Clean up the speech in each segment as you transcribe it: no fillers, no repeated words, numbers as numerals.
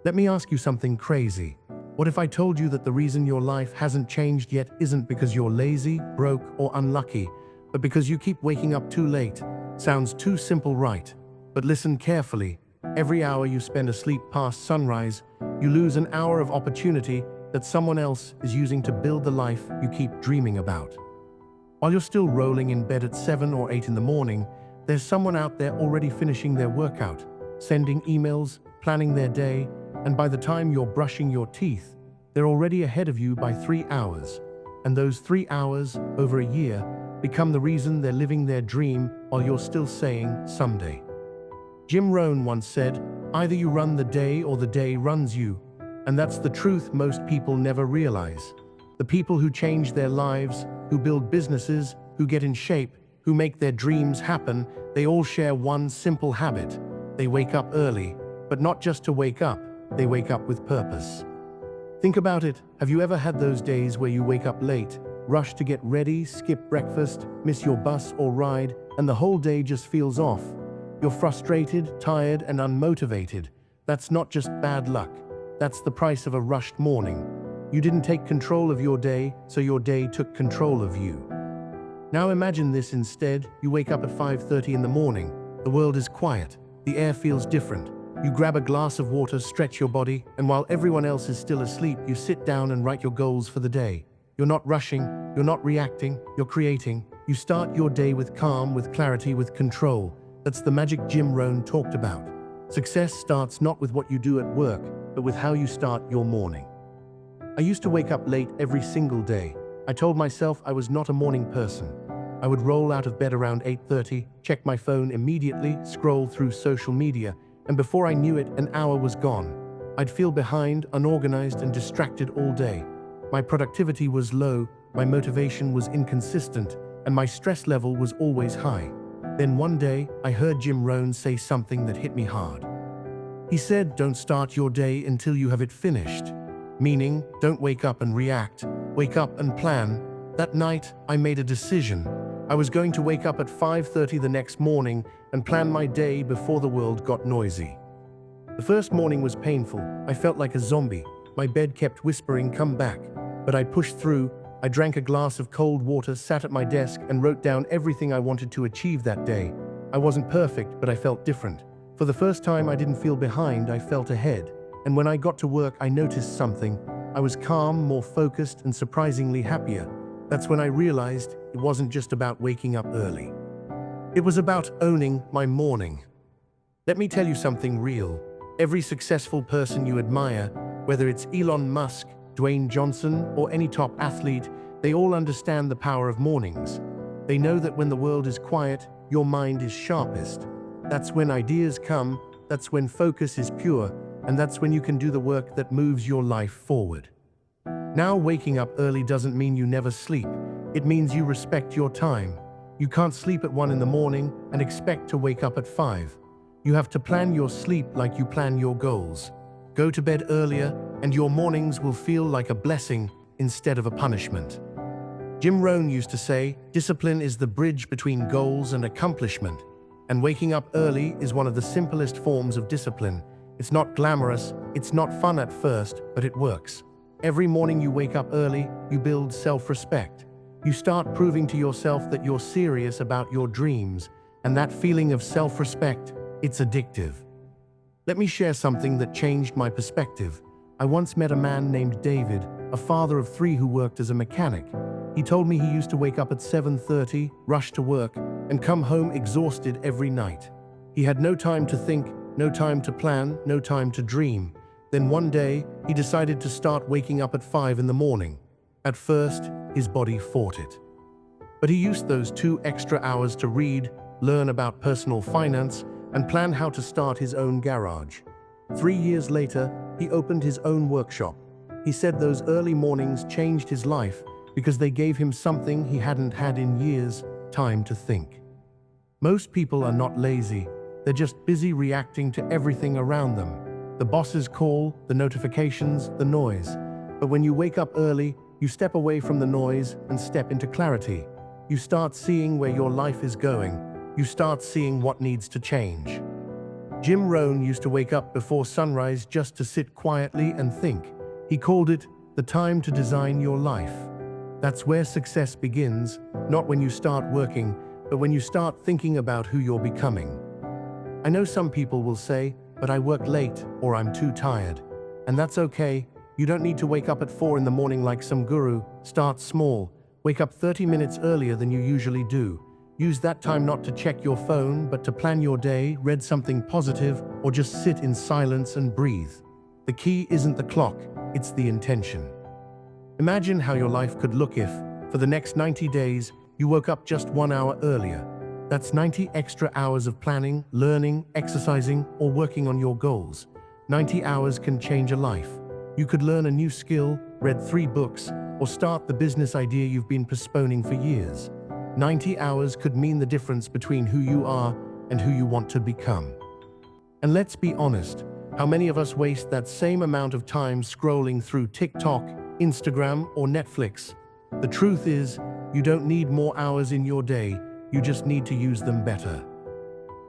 Let me ask you something crazy. What if I told you that the reason your life hasn't changed yet isn't because you're lazy, broke, or unlucky, but because you keep waking up too late? Sounds too simple, right? But listen carefully. Every hour you spend asleep past sunrise, you lose an hour of opportunity that someone else is using to build the life you keep dreaming about. While you're still rolling in bed at 7 or 8 in the morning, there's someone out there already finishing their workout, sending emails, planning their day, and by the time you're brushing your teeth, they're already ahead of you by 3 hours. And those 3 hours, over a year, become the reason they're living their dream while you're still saying, someday. Jim Rohn once said, either you run the day or the day runs you. And that's the truth most people never realize. The people who change their lives, who build businesses, who get in shape, who make their dreams happen, they all share one simple habit. They wake up early, but not just to wake up, they wake up with purpose. Think about it. Have you ever had those days where you wake up late, rush to get ready, skip breakfast, miss your bus or ride, and the whole day just feels off? You're frustrated, tired, and unmotivated. That's not just bad luck. That's the price of a rushed morning. You didn't take control of your day, so your day took control of you. Now imagine this instead. You wake up at 5:30 in the morning. The world is quiet. The air feels different. You grab a glass of water, stretch your body, and while everyone else is still asleep, you sit down and write your goals for the day. You're not rushing, you're not reacting, you're creating. You start your day with calm, with clarity, with control. That's the magic Jim Rohn talked about. Success starts not with what you do at work, but with how you start your morning. I used to wake up late every single day. I told myself I was not a morning person. I would roll out of bed around 8:30, check my phone immediately, scroll through social media, and before I knew it, an hour was gone. I'd feel behind, unorganized, and distracted all day. My productivity was low, my motivation was inconsistent, and my stress level was always high. Then one day, I heard Jim Rohn say something that hit me hard. He said, don't start your day until you have it finished. Meaning, don't wake up and react, wake up and plan. That night, I made a decision. I was going to wake up at 5:30 the next morning and plan my day before the world got noisy. The first morning was painful. I felt like a zombie. My bed kept whispering, come back. But I pushed through. I drank a glass of cold water, sat at my desk, and wrote down everything I wanted to achieve that day. I wasn't perfect, but I felt different. For the first time, I didn't feel behind, I felt ahead. And when I got to work, I noticed something. I was calm, more focused, and surprisingly happier. That's when I realized it wasn't just about waking up early. It was about owning my morning. Let me tell you something real. Every successful person you admire, whether it's Elon Musk, Dwayne Johnson, or any top athlete, they all understand the power of mornings. They know that when the world is quiet, your mind is sharpest. That's when ideas come, that's when focus is pure, and that's when you can do the work that moves your life forward. Now, waking up early doesn't mean you never sleep. It means you respect your time. You can't sleep at 1 in the morning and expect to wake up at 5. You have to plan your sleep like you plan your goals. Go to bed earlier, and your mornings will feel like a blessing instead of a punishment. Jim Rohn used to say, discipline is the bridge between goals and accomplishment. And waking up early is one of the simplest forms of discipline. It's not glamorous, it's not fun at first, but it works. Every morning you wake up early, you build self-respect. You start proving to yourself that you're serious about your dreams, and that feeling of self-respect, it's addictive. Let me share something that changed my perspective. I once met a man named David, a father of 3 who worked as a mechanic. He told me he used to wake up at 7:30, rush to work, and come home exhausted every night. He had no time to think, no time to plan, no time to dream. Then one day, he decided to start waking up at 5 in the morning. At first, his body fought it. But he used those 2 extra hours to read, learn about personal finance, and plan how to start his own garage. 3 years later, he opened his own workshop. He said those early mornings changed his life because they gave him something he hadn't had in years, time to think. Most people are not lazy. They're just busy reacting to everything around them. The boss's call, the notifications, the noise. But when you wake up early, you step away from the noise and step into clarity. You start seeing where your life is going. You start seeing what needs to change. Jim Rohn used to wake up before sunrise just to sit quietly and think. He called it the time to design your life. That's where success begins, not when you start working, but when you start thinking about who you're becoming. I know some people will say, but I work late or I'm too tired. And that's okay. You don't need to wake up at 4 in the morning like some guru. Start small. Wake up 30 minutes earlier than you usually do. Use that time not to check your phone, but to plan your day, read something positive, or just sit in silence and breathe. The key isn't the clock, it's the intention. Imagine how your life could look if, for the next 90 days, you woke up just 1 hour earlier. That's 90 extra hours of planning, learning, exercising, or working on your goals. 90 hours can change a life. You could learn a new skill, read 3 books, or start the business idea you've been postponing for years. 90 hours could mean the difference between who you are and who you want to become. And let's be honest, how many of us waste that same amount of time scrolling through TikTok, Instagram, or Netflix? The truth is, you don't need more hours in your day, you just need to use them better.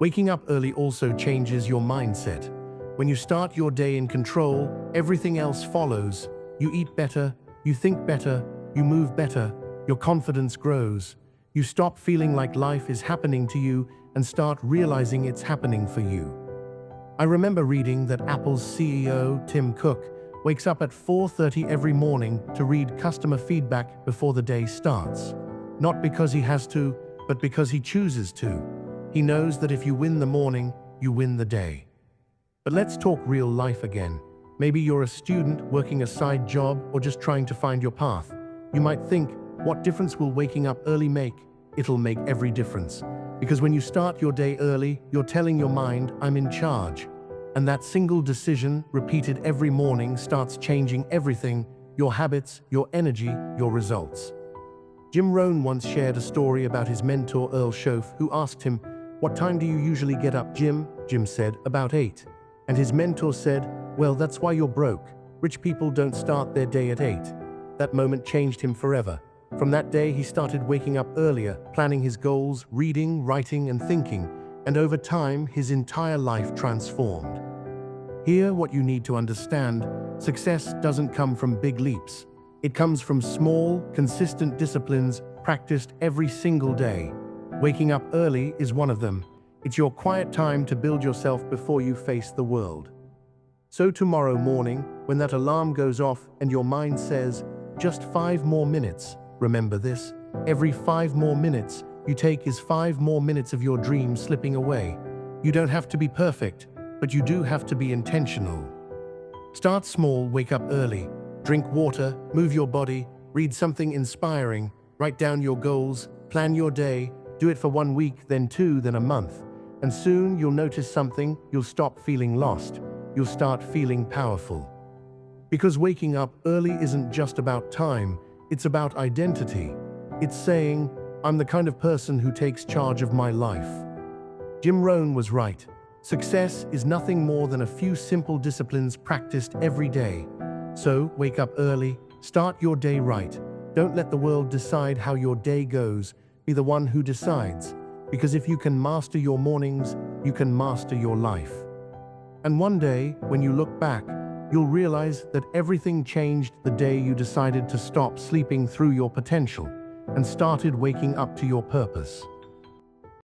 Waking up early also changes your mindset. When you start your day in control, everything else follows. You eat better, you think better, you move better, your confidence grows. You stop feeling like life is happening to you and start realizing it's happening for you. I remember reading that Apple's CEO, Tim Cook, wakes up at 4:30 every morning to read customer feedback before the day starts. Not because he has to, but because he chooses to. He knows that if you win the morning, you win the day. But let's talk real life again. Maybe you're a student working a side job or just trying to find your path. You might think, what difference will waking up early make? It'll make every difference. Because when you start your day early, you're telling your mind, I'm in charge. And that single decision, repeated every morning, starts changing everything: your habits, your energy, your results. Jim Rohn once shared a story about his mentor Earl Schoaf, who asked him, "What time do you usually get up, Jim?" Jim said, "About 8. And his mentor said, "Well, that's why you're broke. Rich people don't start their day at 8. That moment changed him forever. From that day, he started waking up earlier, planning his goals, reading, writing, and thinking, and over time, his entire life transformed. Here, what you need to understand: success doesn't come from big leaps. It comes from small, consistent disciplines practiced every single day. Waking up early is one of them. It's your quiet time to build yourself before you face the world. So tomorrow morning, when that alarm goes off and your mind says, just 5 more minutes, remember this: every 5 more minutes you take is 5 more minutes of your dream slipping away. You don't have to be perfect, but you do have to be intentional. Start small, wake up early, drink water, move your body, read something inspiring, write down your goals, plan your day, do it for 1 week, then 2, then a month. And soon you'll notice something: you'll stop feeling lost. You'll start feeling powerful. Because waking up early isn't just about time, it's about identity. It's saying, I'm the kind of person who takes charge of my life. Jim Rohn was right. Success is nothing more than a few simple disciplines practiced every day. So, wake up early, start your day right. Don't let the world decide how your day goes. Be the one who decides. Because if you can master your mornings, you can master your life. And one day, when you look back, you'll realize that everything changed the day you decided to stop sleeping through your potential and started waking up to your purpose.